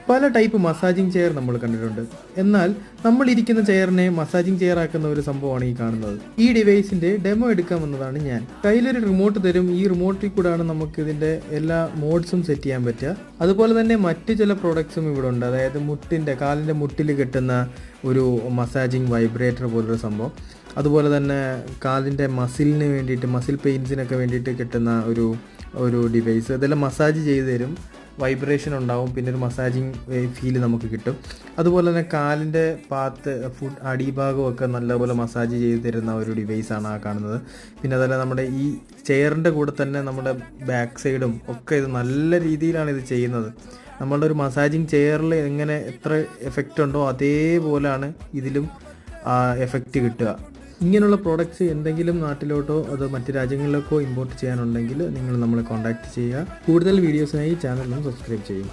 പല type massaging chair നമ്മൾ കണ്ടിട്ടുണ്ട്. എന്നാൽ നമ്മൾ ഇരിക്കുന്ന ചെയറിനെ മസാജിങ് ചെയർ ആക്കുന്ന ഒരു സംഭവമാണ് ഈ കാണുന്നത്. ഈ ഡിവൈസിന്റെ ഡെമോ എടുക്കാമെന്നതാണ് ഞാൻ. കയ്യിലൊരു റിമോട്ട് തരും. ഈ റിമോട്ടിൽ കൂടാണ് നമുക്ക് ഇതിന്റെ എല്ലാ മോഡ്സും സെറ്റ് ചെയ്യാൻ പറ്റുക. അതുപോലെ തന്നെ മറ്റു ചില പ്രോഡക്ട്സും ഇവിടെ ഉണ്ട്. അതായത് കാലിന്റെ മുട്ടിൽ കെട്ടുന്ന ഒരു മസാജിങ് വൈബ്രേറ്റർ പോലൊരു സംഭവം. അതുപോലെ തന്നെ കാലിൻ്റെ മസിലിന് വേണ്ടിയിട്ട്, മസിൽ പെയിൻസിനൊക്കെ വേണ്ടിയിട്ട് കിട്ടുന്ന ഒരു ഡിവൈസ്. ഇതെല്ലാം മസാജ് ചെയ്ത് തരും. വൈബ്രേഷൻ ഉണ്ടാവും, പിന്നെ ഒരു മസാജിങ് ഫീല് നമുക്ക് കിട്ടും. അതുപോലെ തന്നെ കാലിൻ്റെ അടിഭാഗമൊക്കെ നല്ലപോലെ മസാജ് ചെയ്ത് തരുന്ന ഒരു ഡിവൈസാണ് ആ കാണുന്നത്. പിന്നെ അതല്ല, നമ്മുടെ ഈ ചെയറിൻ്റെ കൂടെ തന്നെ നമ്മുടെ ബാക്ക് സൈഡും ഒക്കെ ഇത് നല്ല രീതിയിലാണ് ഇത് ചെയ്യുന്നത്. നമ്മളുടെ ഒരു മസാജിങ് ചെയറിൽ എങ്ങനെ എത്ര എഫക്റ്റ് ഉണ്ടോ അതേപോലെയാണ് ഇതിലും എഫക്റ്റ് കിട്ടുക. ഇങ്ങനെയുള്ള പ്രോഡക്റ്റ്സ് എന്തെങ്കിലും നാട്ടിലോട്ടോ അതോ മറ്റ് രാജ്യങ്ങളിലേക്കോ ഇമ്പോർട്ട് ചെയ്യാനുണ്ടെങ്കിൽ നിങ്ങൾ നമ്മളെ കോൺടാക്റ്റ് ചെയ്യുക. കൂടുതൽ വീഡിയോസിനായി ചാനൽ ഒന്ന് സബ്സ്ക്രൈബ് ചെയ്യും.